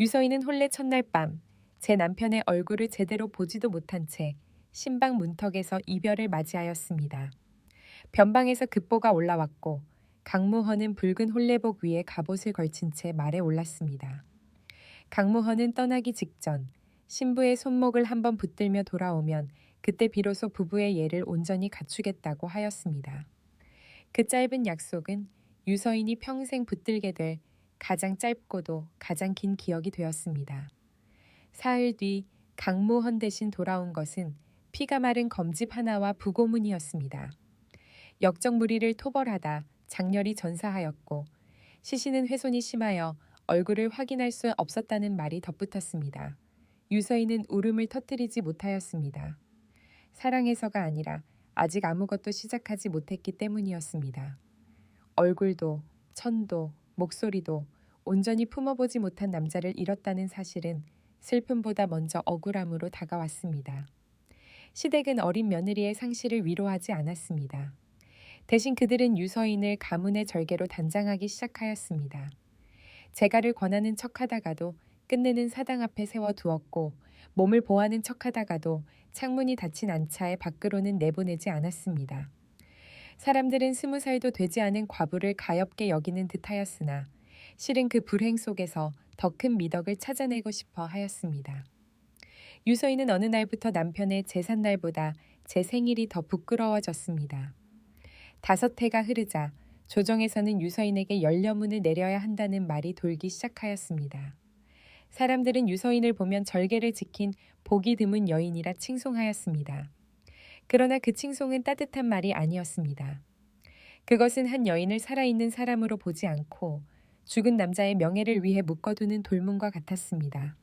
유서인은 혼례 첫날 밤 제 남편의 얼굴을 제대로 보지도 못한 채 신방 문턱에서 이별을 맞이하였습니다. 변방에서 급보가 올라왔고 강무헌은 붉은 혼례복 위에 갑옷을 걸친 채 말에 올랐습니다. 강무헌은 떠나기 직전 신부의 손목을 한번 붙들며 돌아오면 그때 비로소 부부의 예를 온전히 갖추겠다고 하였습니다. 그 짧은 약속은 유서인이 평생 붙들게 될 가장 짧고도 가장 긴 기억이 되었습니다. 사흘 뒤 강무헌 대신 돌아온 것은 피가 마른 검집 하나와 부고문이었습니다. 역적 무리를 토벌하다 장렬히 전사하였고 시신은 훼손이 심하여 얼굴을 확인할 수 없었다는 말이 덧붙었습니다. 유서인은 울음을 터뜨리지 못하였습니다. 사랑해서가 아니라 아직 아무것도 시작하지 못했기 때문이었습니다. 얼굴도 천도 목소리도 온전히 품어보지 못한 남자를 잃었다는 사실은 슬픔보다 먼저 억울함으로 다가왔습니다. 시댁은 어린 며느리의 상실을 위로하지 않았습니다. 대신 그들은 유서인을 가문의 절개로 단장하기 시작하였습니다. 재가를 권하는 척하다가도 끝내는 사당 앞에 세워두었고 몸을 보하는 척하다가도 창문이 닫힌 안차에 밖으로는 내보내지 않았습니다. 사람들은 20살도 되지 않은 과부를 가엾게 여기는 듯하였으나 실은 그 불행 속에서 더 큰 미덕을 찾아내고 싶어 하였습니다. 유서인은 어느 날부터 남편의 제삿날보다 제 생일이 더 부끄러워졌습니다. 5해가 흐르자 조정에서는 유서인에게 연려문을 내려야 한다는 말이 돌기 시작하였습니다. 사람들은 유서인을 보면 절개를 지킨 복이 드문 여인이라 칭송하였습니다. 그러나 그 칭송은 따뜻한 말이 아니었습니다. 그것은 한 여인을 살아있는 사람으로 보지 않고 죽은 남자의 명예를 위해 묶어두는 돌문과 같았습니다.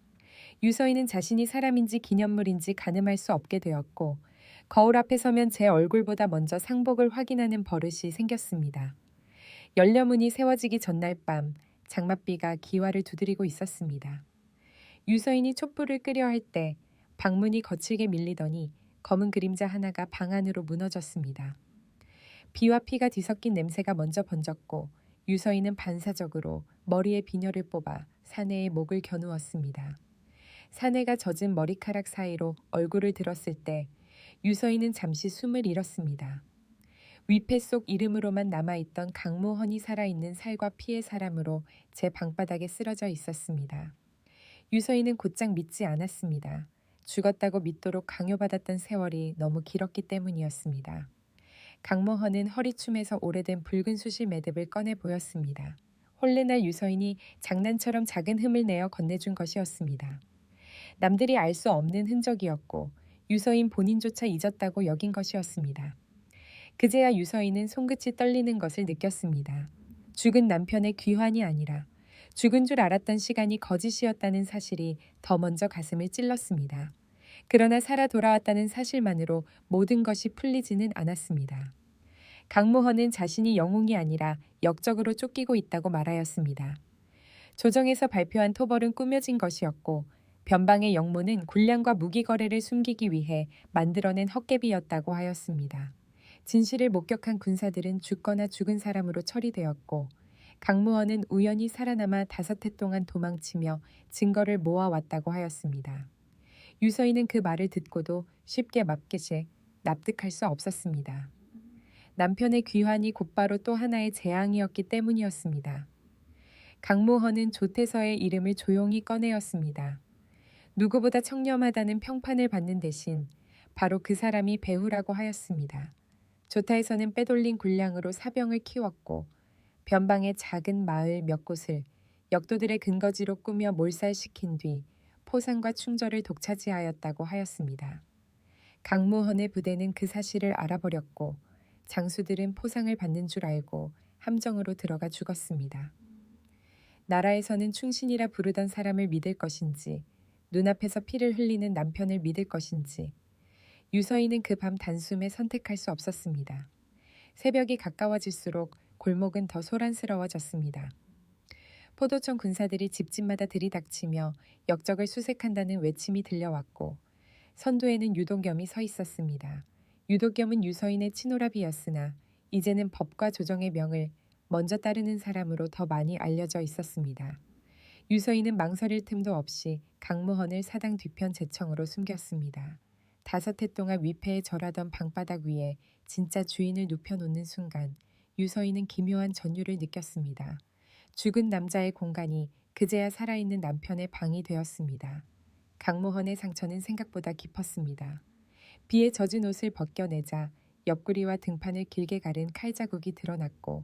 유서인은 자신이 사람인지 기념물인지 가늠할 수 없게 되었고 거울 앞에 서면 제 얼굴보다 먼저 상복을 확인하는 버릇이 생겼습니다. 연려문이 세워지기 전날 밤 장맛비가 기와를 두드리고 있었습니다. 유서인이 촛불을 끄려 할 때 방문이 거칠게 밀리더니 검은 그림자 하나가 방 안으로 무너졌습니다. 비와 피가 뒤섞인 냄새가 먼저 번졌고 유서인은 반사적으로 머리에 비녀를 뽑아 사내의 목을 겨누었습니다. 사내가 젖은 머리카락 사이로 얼굴을 들었을 때 유서인은 잠시 숨을 잃었습니다. 위패 속 이름으로만 남아있던 강무헌이 살아있는 살과 피의 사람으로 제 방바닥에 쓰러져 있었습니다. 유서인은 곧장 믿지 않았습니다. 죽었다고 믿도록 강요받았던 세월이 너무 길었기 때문이었습니다. 강무헌은 허리춤에서 오래된 붉은 수시 매듭을 꺼내 보였습니다. 혼례날 유서인이 장난처럼 작은 흠을 내어 건네준 것이었습니다. 남들이 알 수 없는 흔적이었고 유서인 본인조차 잊었다고 여긴 것이었습니다. 그제야 유서인은 손끝이 떨리는 것을 느꼈습니다. 죽은 남편의 귀환이 아니라 죽은 줄 알았던 시간이 거짓이었다는 사실이 더 먼저 가슴을 찔렀습니다. 그러나 살아 돌아왔다는 사실만으로 모든 것이 풀리지는 않았습니다. 강무헌은 자신이 영웅이 아니라 역적으로 쫓기고 있다고 말하였습니다. 조정에서 발표한 토벌은 꾸며진 것이었고 변방의 영모는 군량과 무기 거래를 숨기기 위해 만들어낸 헛개비였다고 하였습니다. 진실을 목격한 군사들은 죽거나 죽은 사람으로 처리되었고 강무헌은 우연히 살아남아 5해 동안 도망치며 증거를 모아왔다고 하였습니다. 유서인은 그 말을 듣고도 쉽게 납득할 수 없었습니다. 남편의 귀환이 곧바로 또 하나의 재앙이었기 때문이었습니다. 강무헌은 조태서의 이름을 조용히 꺼내었습니다. 누구보다 청렴하다는 평판을 받는 대신 바로 그 사람이 배후라고 하였습니다. 조타에서는 빼돌린 군량으로 사병을 키웠고 변방의 작은 마을 몇 곳을 역도들의 근거지로 꾸며 몰살시킨 뒤 포상과 충절을 독차지하였다고 하였습니다. 강무헌의 부대는 그 사실을 알아버렸고 장수들은 포상을 받는 줄 알고 함정으로 들어가 죽었습니다. 나라에서는 충신이라 부르던 사람을 믿을 것인지 눈앞에서 피를 흘리는 남편을 믿을 것인지 유서인은 그 밤 단숨에 선택할 수 없었습니다. 새벽이 가까워질수록 골목은 더 소란스러워졌습니다. 포도청 군사들이 집집마다 들이닥치며 역적을 수색한다는 외침이 들려왔고 선두에는 유도겸이 서 있었습니다. 유도겸은 유서인의 친오라비였으나 이제는 법과 조정의 명을 먼저 따르는 사람으로 더 많이 알려져 있었습니다. 유서인은 망설일 틈도 없이 강무헌을 사당 뒤편 제청으로 숨겼습니다. 5해 동안 위패에 절하던 방바닥 위에 진짜 주인을 눕혀놓는 순간 유서인은 기묘한 전율을 느꼈습니다. 죽은 남자의 공간이 그제야 살아있는 남편의 방이 되었습니다. 강무헌의 상처는 생각보다 깊었습니다. 비에 젖은 옷을 벗겨내자 옆구리와 등판을 길게 가른 칼자국이 드러났고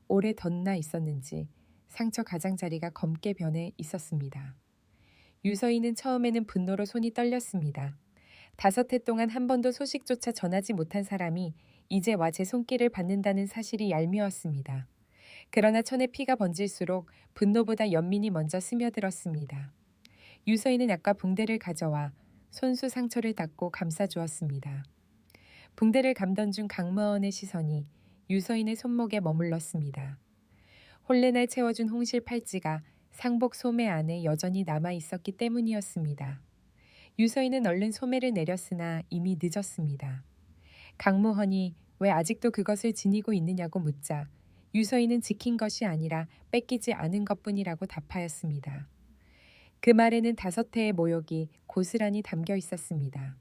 오래 덧나 있었는지 상처 가장자리가 검게 변해 있었습니다. 유서인은 처음에는 분노로 손이 떨렸습니다. 5해 동안 한 번도 소식조차 전하지 못한 사람이 이제 와 제 손길을 받는다는 사실이 얄미웠습니다. 그러나 천에 피가 번질수록 분노보다 연민이 먼저 스며들었습니다. 유서인은 약과 붕대를 가져와 손수 상처를 닦고 감싸주었습니다. 붕대를 감던 중 강무헌의 시선이 유서인의 손목에 머물렀습니다. 홀레날 채워준 홍실 팔찌가 상복 소매 안에 여전히 남아 있었기 때문이었습니다. 유서인은 얼른 소매를 내렸으나 이미 늦었습니다. 강무헌이 왜 아직도 그것을 지니고 있느냐고 묻자 유서인은 지킨 것이 아니라 뺏기지 않은 것뿐이라고 답하였습니다. 그 말에는 5해의 모욕이 고스란히 담겨 있었습니다.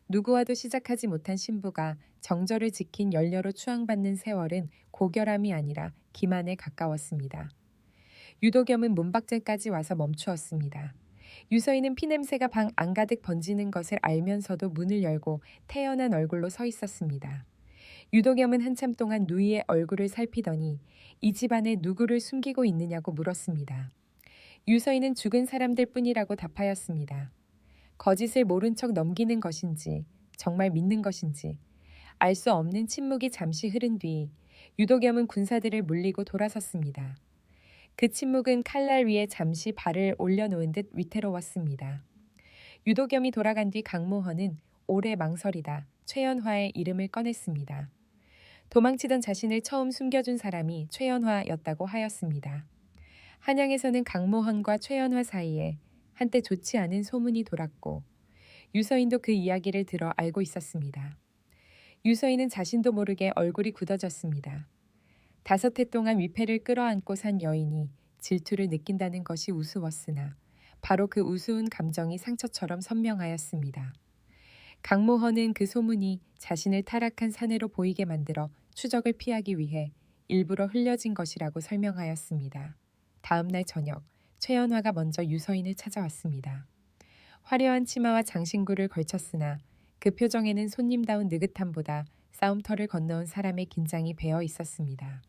누구와도 시작하지 못한 신부가 정절을 지킨 연려로 추앙받는 세월은 고결함이 아니라 기만에 가까웠습니다. 유도겸은 문밖에까지 와서 멈추었습니다. 유서인은 피냄새가 방 안가득 번지는 것을 알면서도 문을 열고 태연한 얼굴로 서 있었습니다. 유도겸은 한참 동안 누이의 얼굴을 살피더니 이 집안에 누구를 숨기고 있느냐고 물었습니다. 유서인은 죽은 사람들 뿐이라고 답하였습니다. 거짓을 모른 척 넘기는 것인지 정말 믿는 것인지 알 수 없는 침묵이 잠시 흐른 뒤 유도겸은 군사들을 물리고 돌아섰습니다. 그 침묵은 칼날 위에 잠시 발을 올려놓은 듯 위태로웠습니다. 유도겸이 돌아간 뒤 강무헌은 오래 망설이다 최연화의 이름을 꺼냈습니다. 도망치던 자신을 처음 숨겨준 사람이 최연화였다고 하였습니다. 한양에서는 강무헌과 최연화 사이에 한때 좋지 않은 소문이 돌았고 유서인도 그 이야기를 들어 알고 있었습니다. 유서인은 자신도 모르게 얼굴이 굳어졌습니다. 5해 동안 위패를 끌어안고 산 여인이 질투를 느낀다는 것이 우스웠으나 바로 그 우스운 감정이 상처처럼 선명하였습니다. 강무헌은 그 소문이 자신을 타락한 사내로 보이게 만들어 추적을 피하기 위해 일부러 흘려진 것이라고 설명하였습니다. 다음 날 저녁 최연화가 먼저 유서인을 찾아왔습니다. 화려한 치마와 장신구를 걸쳤으나 그 표정에는 손님다운 느긋함보다 싸움터를 건너온 사람의 긴장이 배어 있었습니다.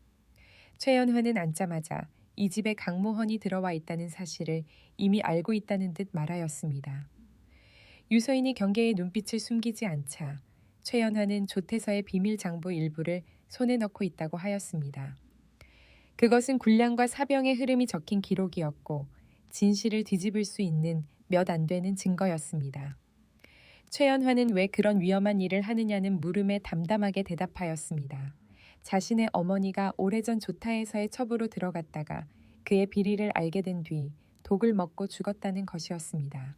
최연화는 앉자마자 이 집에 강무헌이 들어와 있다는 사실을 이미 알고 있다는 듯 말하였습니다. 유서인이 경계의 눈빛을 숨기지 않자 최연화는 조태서의 비밀 장부 일부를 손에 넣고 있다고 하였습니다. 그것은 군량과 사병의 흐름이 적힌 기록이었고 진실을 뒤집을 수 있는 몇 안 되는 증거였습니다. 최연화는 왜 그런 위험한 일을 하느냐는 물음에 담담하게 대답하였습니다. 자신의 어머니가 오래전 조타에서의 첩으로 들어갔다가 그의 비리를 알게 된 뒤 독을 먹고 죽었다는 것이었습니다.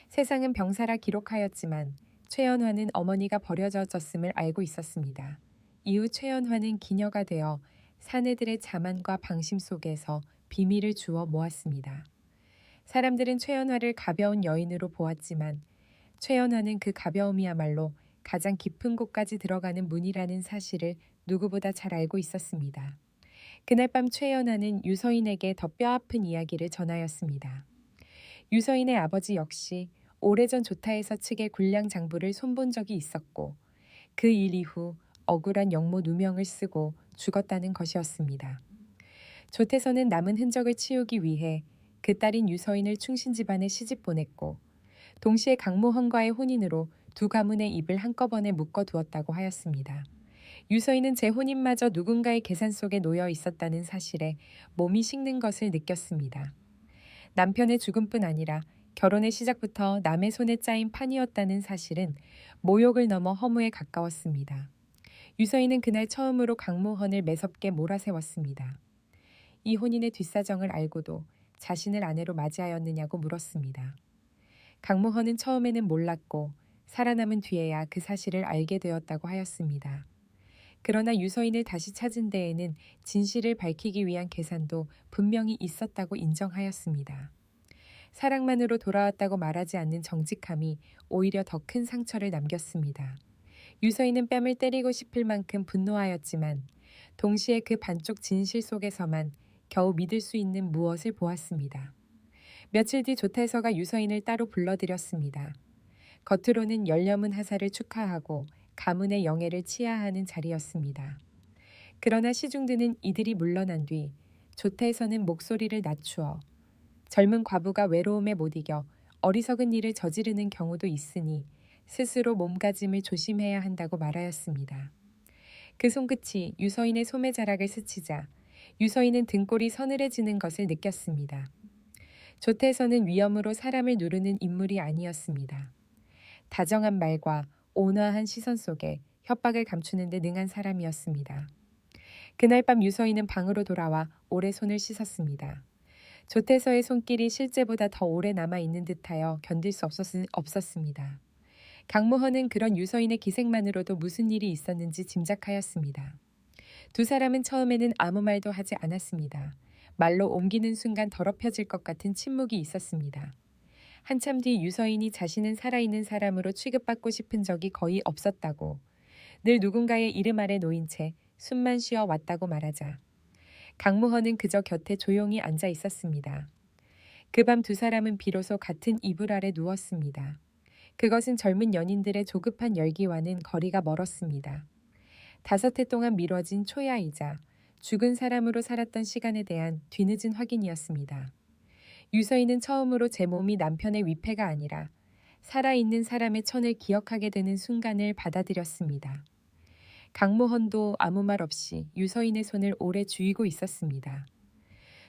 세상은 병사라 기록하였지만 최연화는 어머니가 버려졌음을 알고 있었습니다. 이후 최연화는 기녀가 되어 사내들의 자만과 방심 속에서 비밀을 주워 모았습니다. 사람들은 최연화를 가벼운 여인으로 보았지만 최연화는 그 가벼움이야말로 가장 깊은 곳까지 들어가는 문이라는 사실을 누구보다 잘 알고 있었습니다. 그날 밤 최연화는 유서인에게 더 뼈아픈 이야기를 전하였습니다. 유서인의 아버지 역시 오래전 조타에서 측의 군량 장부를 손본 적이 있었고 그 일 이후 억울한 영모 누명을 쓰고 죽었다는 것이었습니다. 조태서는 남은 흔적을 치우기 위해 그 딸인 유서인을 충신 집안에 시집 보냈고 동시에 강무헌과의 혼인으로 두 가문의 입을 한꺼번에 묶어두었다고 하였습니다. 유서인은 재혼인마저 누군가의 계산 속에 놓여 있었다는 사실에 몸이 식는 것을 느꼈습니다. 남편의 죽음뿐 아니라 결혼의 시작부터 남의 손에 짜인 판이었다는 사실은 모욕을 넘어 허무에 가까웠습니다. 유서인은 그날 처음으로 강무헌을 매섭게 몰아세웠습니다. 이 혼인의 뒷사정을 알고도 자신을 아내로 맞이하였느냐고 물었습니다. 강무헌은 처음에는 몰랐고 살아남은 뒤에야 그 사실을 알게 되었다고 하였습니다. 그러나 유서인을 다시 찾은 데에는 진실을 밝히기 위한 계산도 분명히 있었다고 인정하였습니다. 사랑만으로 돌아왔다고 말하지 않는 정직함이 오히려 더 큰 상처를 남겼습니다. 유서인은 뺨을 때리고 싶을 만큼 분노하였지만 동시에 그 반쪽 진실 속에서만 겨우 믿을 수 있는 무엇을 보았습니다. 며칠 뒤 조태서가 유서인을 따로 불러들였습니다. 겉으로는 열려문 하사를 축하하고 가문의 영예를 치하하는 자리였습니다. 그러나 시중드는 이들이 물러난 뒤 조태서는 목소리를 낮추어 젊은 과부가 외로움에 못 이겨 어리석은 일을 저지르는 경우도 있으니 스스로 몸가짐을 조심해야 한다고 말하였습니다. 그 손끝이 유서인의 소매자락을 스치자 유서인은 등골이 서늘해지는 것을 느꼈습니다. 조태서는 위엄으로 사람을 누르는 인물이 아니었습니다. 다정한 말과 온화한 시선 속에 협박을 감추는 데 능한 사람이었습니다. 그날 밤 유서인은 방으로 돌아와 오래 손을 씻었습니다. 조태서의 손길이 실제보다 더 오래 남아있는 듯하여 견딜 수 없었습니다. 강무헌은 그런 유서인의 기색만으로도 무슨 일이 있었는지 짐작하였습니다. 두 사람은 처음에는 아무 말도 하지 않았습니다. 말로 옮기는 순간 더럽혀질 것 같은 침묵이 있었습니다. 한참 뒤 유서인이 자신은 살아있는 사람으로 취급받고 싶은 적이 거의 없었다고, 늘 누군가의 이름 아래 놓인 채 숨만 쉬어 왔다고 말하자 강무헌은 그저 곁에 조용히 앉아 있었습니다. 그 밤 두 사람은 비로소 같은 이불 아래 누웠습니다. 그것은 젊은 연인들의 조급한 열기와는 거리가 멀었습니다. 5해 동안 미뤄진 초야이자 죽은 사람으로 살았던 시간에 대한 뒤늦은 확인이었습니다. 유서인은 처음으로 제 몸이 남편의 위패가 아니라 살아있는 사람의 천을 기억하게 되는 순간을 받아들였습니다. 강무헌도 아무 말 없이 유서인의 손을 오래 쥐고 있었습니다.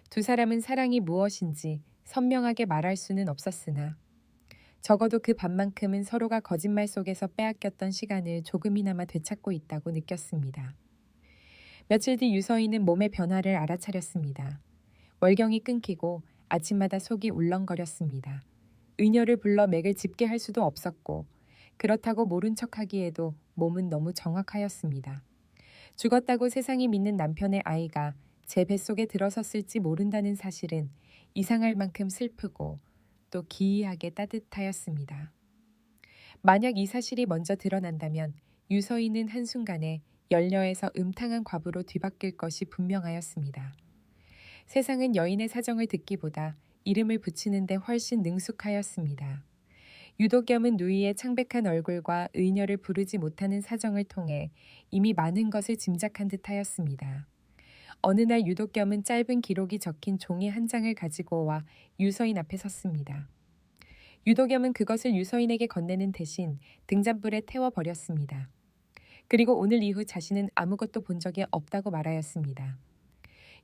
두 사람은 사랑이 무엇인지 선명하게 말할 수는 없었으나 적어도 그 밤만큼은 서로가 거짓말 속에서 빼앗겼던 시간을 조금이나마 되찾고 있다고 느꼈습니다. 며칠 뒤 유서인은 몸의 변화를 알아차렸습니다. 월경이 끊기고 아침마다 속이 울렁거렸습니다. 의녀를 불러 맥을 짚게 할 수도 없었고 그렇다고 모른 척하기에도 몸은 너무 정확하였습니다. 죽었다고 세상이 믿는 남편의 아이가 제 뱃속에 들어섰을지 모른다는 사실은 이상할 만큼 슬프고 또 기이하게 따뜻하였습니다. 만약 이 사실이 먼저 드러난다면 유서인은 한순간에 열녀에서 음탕한 과부로 뒤바뀔 것이 분명하였습니다. 세상은 여인의 사정을 듣기보다 이름을 붙이는 데 훨씬 능숙하였습니다. 유도겸은 누이의 창백한 얼굴과 의녀를 부르지 못하는 사정을 통해 이미 많은 것을 짐작한 듯하였습니다. 어느 날 유도겸은 짧은 기록이 적힌 종이 한 장을 가지고 와 유서인 앞에 섰습니다. 유도겸은 그것을 유서인에게 건네는 대신 등잔불에 태워버렸습니다. 그리고 오늘 이후 자신은 아무것도 본 적이 없다고 말하였습니다.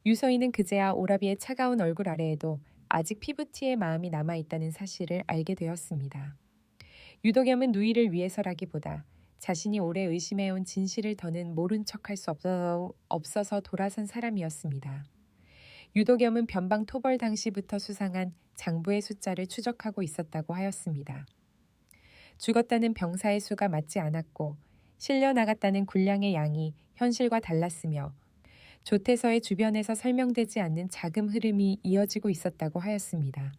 유서인은 그제야 오라비의 차가운 얼굴 아래에도 아직 피부티의 마음이 남아있다는 사실을 알게 되었습니다. 유도겸은 누이를 위해서라기보다 자신이 오래 의심해온 진실을 더는 모른 척할 수 없어서 돌아선 사람이었습니다. 유도겸은 변방 토벌 당시부터 수상한 장부의 숫자를 추적하고 있었다고 하였습니다. 죽었다는 병사의 수가 맞지 않았고 실려 나갔다는 군량의 양이 현실과 달랐으며 조태서의 주변에서 설명되지 않는 자금 흐름이 이어지고 있었다고 하였습니다.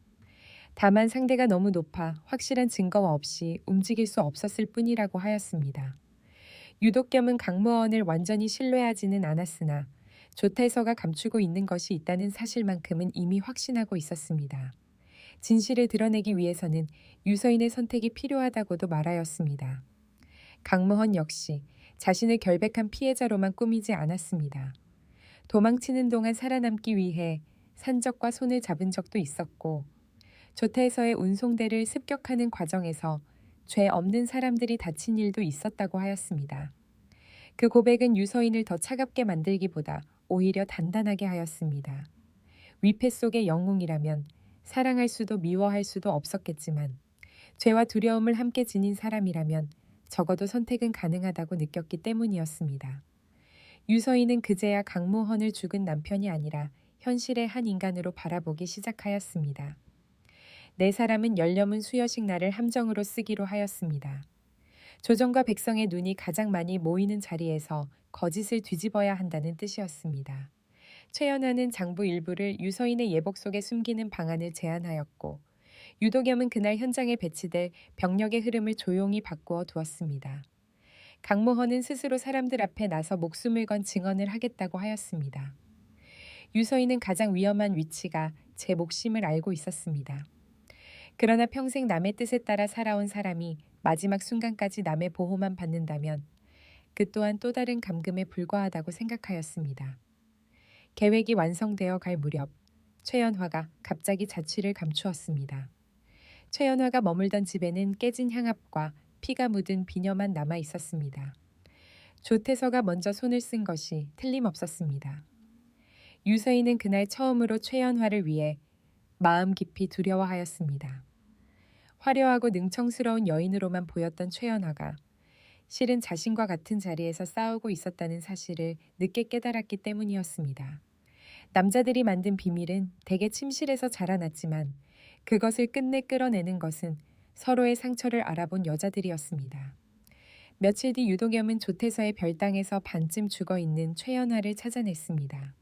다만 상대가 너무 높아 확실한 증거가 없이 움직일 수 없었을 뿐이라고 하였습니다. 유도겸은 강무헌을 완전히 신뢰하지는 않았으나 조태서가 감추고 있는 것이 있다는 사실만큼은 이미 확신하고 있었습니다. 진실을 드러내기 위해서는 유서인의 선택이 필요하다고도 말하였습니다. 강무헌 역시 자신을 결백한 피해자로만 꾸미지 않았습니다. 도망치는 동안 살아남기 위해 산적과 손을 잡은 적도 있었고 조태서의 운송대를 습격하는 과정에서 죄 없는 사람들이 다친 일도 있었다고 하였습니다. 그 고백은 유서인을 더 차갑게 만들기보다 오히려 단단하게 하였습니다. 위패 속의 영웅이라면 사랑할 수도 미워할 수도 없었겠지만 죄와 두려움을 함께 지닌 사람이라면 적어도 선택은 가능하다고 느꼈기 때문이었습니다. 유서인은 그제야 강무헌을 죽은 남편이 아니라 현실의 한 인간으로 바라보기 시작하였습니다. 네 사람은 열려문 수여식 날을 함정으로 쓰기로 하였습니다. 조정과 백성의 눈이 가장 많이 모이는 자리에서 거짓을 뒤집어야 한다는 뜻이었습니다. 최연화는 장부 일부를 유서인의 예복 속에 숨기는 방안을 제안하였고 유도겸은 그날 현장에 배치될 병력의 흐름을 조용히 바꾸어 두었습니다. 강모헌은 스스로 사람들 앞에 나서 목숨을 건 증언을 하겠다고 하였습니다. 유서인은 가장 위험한 위치가 제 목숨을 알고 있었습니다. 그러나 평생 남의 뜻에 따라 살아온 사람이 마지막 순간까지 남의 보호만 받는다면 그 또한 또 다른 감금에 불과하다고 생각하였습니다. 계획이 완성되어 갈 무렵 최연화가 갑자기 자취를 감추었습니다. 최연화가 머물던 집에는 깨진 향압과 피가 묻은 비녀만 남아 있었습니다. 조태서가 먼저 손을 쓴 것이 틀림없었습니다. 유서인은 그날 처음으로 최연화를 위해 마음 깊이 두려워하였습니다. 화려하고 능청스러운 여인으로만 보였던 최연화가 실은 자신과 같은 자리에서 싸우고 있었다는 사실을 늦게 깨달았기 때문이었습니다. 남자들이 만든 비밀은 대개 침실에서 자라났지만 그것을 끝내 끌어내는 것은 서로의 상처를 알아본 여자들이었습니다. 며칠 뒤 유도겸은 조태서의 별당에서 반쯤 죽어있는 최연화를 찾아냈습니다.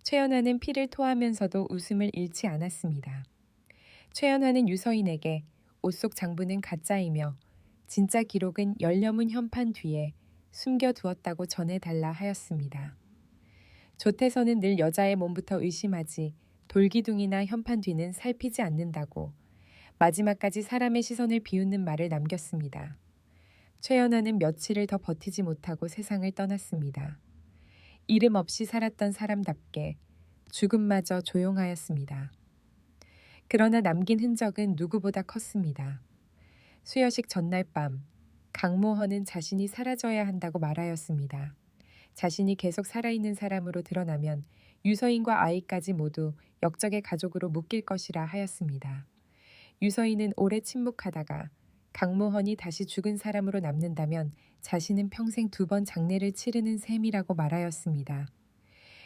최연화는 피를 토하면서도 웃음을 잃지 않았습니다. 최연화는 유서인에게 옷 속 장부는 가짜이며 진짜 기록은 열려문 현판 뒤에 숨겨두었다고 전해달라 하였습니다. 조태서는 늘 여자의 몸부터 의심하지 돌기둥이나 현판 뒤는 살피지 않는다고 마지막까지 사람의 시선을 비웃는 말을 남겼습니다. 최연화는 며칠을 더 버티지 못하고 세상을 떠났습니다. 이름 없이 살았던 사람답게 죽음마저 조용하였습니다. 그러나 남긴 흔적은 누구보다 컸습니다. 수여식 전날 밤 강모헌은 자신이 사라져야 한다고 말하였습니다. 자신이 계속 살아있는 사람으로 드러나면 유서인과 아이까지 모두 역적의 가족으로 묶일 것이라 하였습니다. 유서인은 오래 침묵하다가 강모헌이 다시 죽은 사람으로 남는다면 자신은 평생 2번 장례를 치르는 셈이라고 말하였습니다.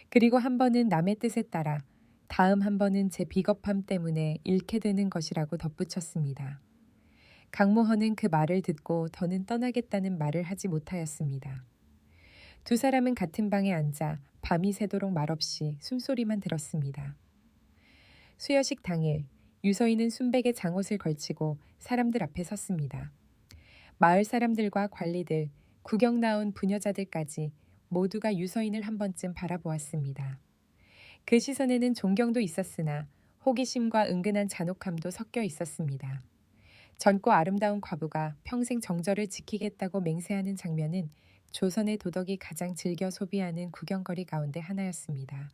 그리고 한 번은 남의 뜻에 따라 다음 한 번은 제 비겁함 때문에 잃게 되는 것이라고 덧붙였습니다. 강모헌은 그 말을 듣고 더는 떠나겠다는 말을 하지 못하였습니다. 두 사람은 같은 방에 앉아 밤이 새도록 말없이 숨소리만 들었습니다. 수여식 당일 유서인은 순백의 장옷을 걸치고 사람들 앞에 섰습니다. 마을 사람들과 관리들, 구경 나온 부녀자들까지 모두가 유서인을 한 번쯤 바라보았습니다. 그 시선에는 존경도 있었으나 호기심과 은근한 잔혹함도 섞여 있었습니다. 젊고 아름다운 과부가 평생 정절을 지키겠다고 맹세하는 장면은 조선의 도덕이 가장 즐겨 소비하는 구경거리 가운데 하나였습니다.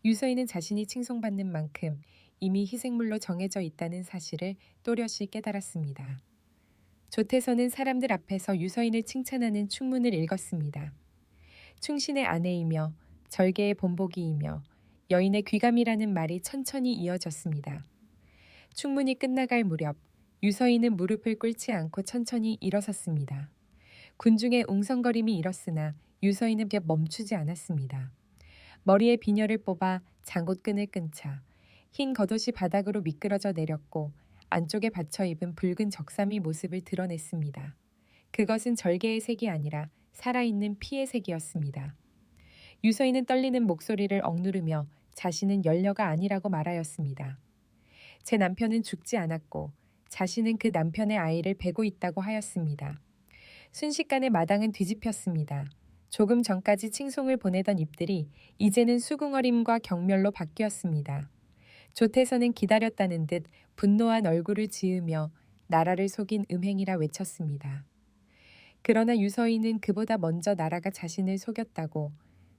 유서인은 자신이 칭송받는 만큼 이미 희생물로 정해져 있다는 사실을 또렷이 깨달았습니다. 조태서는 사람들 앞에서 유서인을 칭찬하는 충문을 읽었습니다. 충신의 아내이며 절개의 본보기이며 여인의 귀감이라는 말이 천천히 이어졌습니다. 충문이 끝나갈 무렵 유서인은 무릎을 꿇지 않고 천천히 일어섰습니다. 군중의 웅성거림이 일었으나 유서인은 멈추지 않았습니다. 머리에 비녀를 뽑아 장옷끈을 끈 차 흰 겉옷이 바닥으로 미끄러져 내렸고 안쪽에 받쳐 입은 붉은 적삼이 모습을 드러냈습니다. 그것은 절개의 색이 아니라 살아있는 피의 색이었습니다. 유서인은 떨리는 목소리를 억누르며 자신은 연려가 아니라고 말하였습니다. 제 남편은 죽지 않았고 자신은 그 남편의 아이를 베고 있다고 하였습니다. 순식간에 마당은 뒤집혔습니다. 조금 전까지 칭송을 보내던 입들이 이제는 수궁어림과 경멸로 바뀌었습니다. 조태서는 기다렸다는 듯 분노한 얼굴을 지으며 나라를 속인 음행이라 외쳤습니다. 그러나 유서인은 그보다 먼저 나라가 자신을 속였다고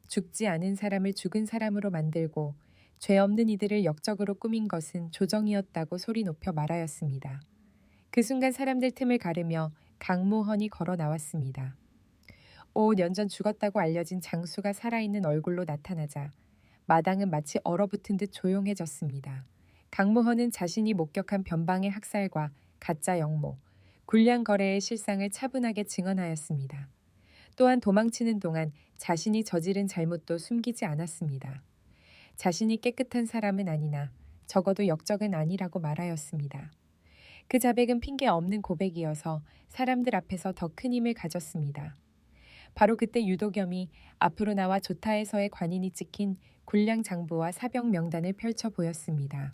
죽지 않은 사람을 죽은 사람으로 만들고 죄 없는 이들을 역적으로 꾸민 것은 조정이었다고 소리 높여 말하였습니다. 그 순간 사람들 틈을 가르며 강모헌이 걸어 나왔습니다. 5년 전 죽었다고 알려진 장수가 살아있는 얼굴로 나타나자 마당은 마치 얼어붙은 듯 조용해졌습니다. 강모헌은 자신이 목격한 변방의 학살과 가짜 영모, 굴량 거래의 실상을 차분하게 증언하였습니다. 또한 도망치는 동안 자신이 저지른 잘못도 숨기지 않았습니다. 자신이 깨끗한 사람은 아니나 적어도 역적은 아니라고 말하였습니다. 그 자백은 핑계 없는 고백이어서 사람들 앞에서 더 큰 힘을 가졌습니다. 바로 그때 유도겸이 앞으로 나와 조타에서의 관인이 찍힌 군량 장부와 사병 명단을 펼쳐 보였습니다.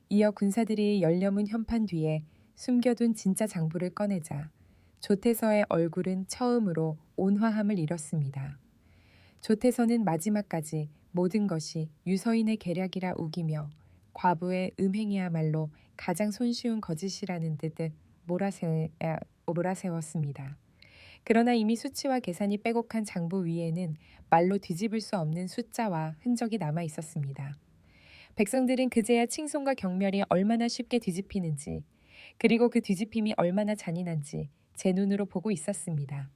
이어 군사들이 열려문 현판 뒤에 숨겨둔 진짜 장부를 꺼내자 조태서의 얼굴은 처음으로 온화함을 잃었습니다. 조태서는 마지막까지 모든 것이 유서인의 계략이라 우기며 과부의 음행이야말로 가장 손쉬운 거짓이라는 듯 몰아세웠습니다. 그러나 이미 수치와 계산이 빼곡한 장부 위에는 말로 뒤집을 수 없는 숫자와 흔적이 남아 있었습니다. 백성들은 그제야 칭송과 경멸이 얼마나 쉽게 뒤집히는지, 그리고 그 뒤집힘이 얼마나 잔인한지 제 눈으로 보고 있었습니다.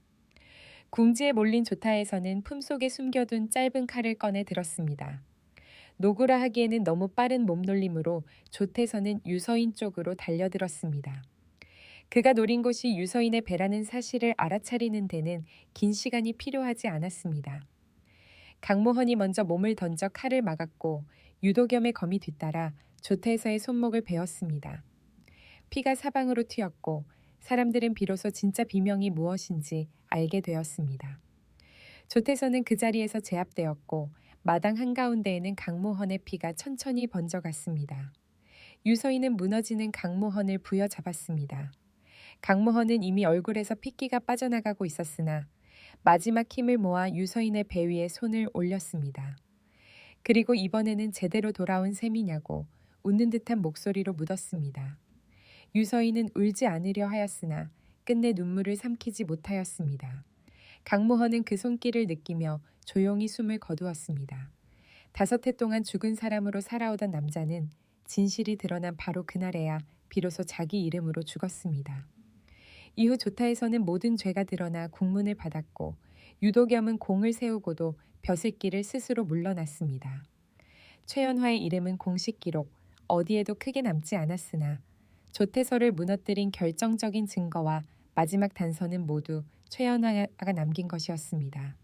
궁지에 몰린 조타에서는 품속에 숨겨둔 짧은 칼을 꺼내 들었습니다. 노구라 하기에는 너무 빠른 몸놀림으로 조태서는 유서인 쪽으로 달려들었습니다. 그가 노린 곳이 유서인의 배라는 사실을 알아차리는 데는 긴 시간이 필요하지 않았습니다. 강모헌이 먼저 몸을 던져 칼을 막았고 유도겸의 검이 뒤따라 조태서의 손목을 베었습니다. 피가 사방으로 튀었고 사람들은 비로소 진짜 비명이 무엇인지 알게 되었습니다. 조태서는 그 자리에서 제압되었고 마당 한가운데에는 강모헌의 피가 천천히 번져갔습니다. 유서인은 무너지는 강모헌을 부여잡았습니다. 강모헌은 이미 얼굴에서 핏기가 빠져나가고 있었으나 마지막 힘을 모아 유서인의 배 위에 손을 올렸습니다. 그리고 이번에는 제대로 돌아온 셈이냐고 웃는 듯한 목소리로 묻었습니다. 유서인은 울지 않으려 하였으나 끝내 눈물을 삼키지 못하였습니다. 강모헌은 그 손길을 느끼며 조용히 숨을 거두었습니다. 5해 동안 죽은 사람으로 살아오던 남자는 진실이 드러난 바로 그날에야 비로소 자기 이름으로 죽었습니다. 이후 조타에서는 모든 죄가 드러나 국문을 받았고 유도겸은 공을 세우고도 벼슬길을 스스로 물러났습니다. 최연화의 이름은 공식 기록 어디에도 크게 남지 않았으나 조태서를 무너뜨린 결정적인 증거와 마지막 단서는 모두 최연화가 남긴 것이었습니다.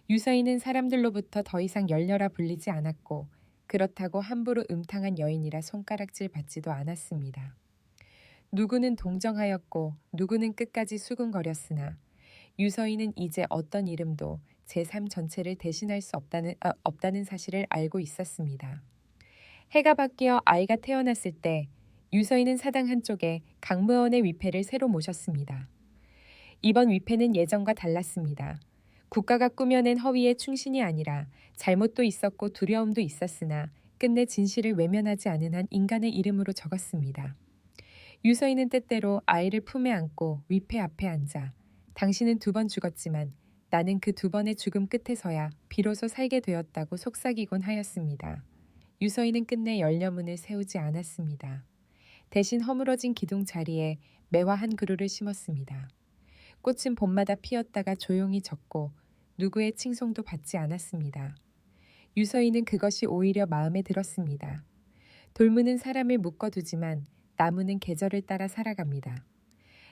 유서인은 사람들로부터 더 이상 열녀라 불리지 않았고 그렇다고 함부로 음탕한 여인이라 손가락질 받지도 않았습니다. 누구는 동정하였고 누구는 끝까지 수군거렸으나 유서인은 이제 어떤 이름도 제3 전체를 대신할 수 없다는 사실을 알고 있었습니다. 해가 바뀌어 아이가 태어났을 때 유서인은 사당 한쪽에 강무원의 위패를 새로 모셨습니다. 이번 위패는 예전과 달랐습니다. 국가가 꾸며낸 허위의 충신이 아니라 잘못도 있었고 두려움도 있었으나 끝내 진실을 외면하지 않은 한 인간의 이름으로 적었습니다. 유서인은 때때로 아이를 품에 안고 위패 앞에 앉아 당신은 2번 죽었지만 나는 그 2번의 죽음 끝에서야 비로소 살게 되었다고 속삭이곤 하였습니다. 유서인은 끝내 열려문을 세우지 않았습니다. 대신 허물어진 기둥 자리에 매화 한 그루를 심었습니다. 꽃은 봄마다 피었다가 조용히 졌고 누구의 칭송도 받지 않았습니다. 유서인은 그것이 오히려 마음에 들었습니다. 돌무는 사람을 묶어두지만 나무는 계절을 따라 살아갑니다.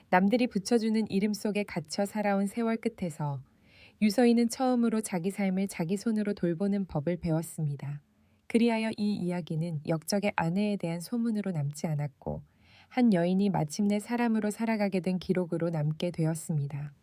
남들이 붙여주는 이름 속에 갇혀 살아온 세월 끝에서 유서인은 처음으로 자기 삶을 자기 손으로 돌보는 법을 배웠습니다. 그리하여 이 이야기는 역적의 아내에 대한 소문으로 남지 않았고 한 여인이 마침내 사람으로 살아가게 된 기록으로 남게 되었습니다.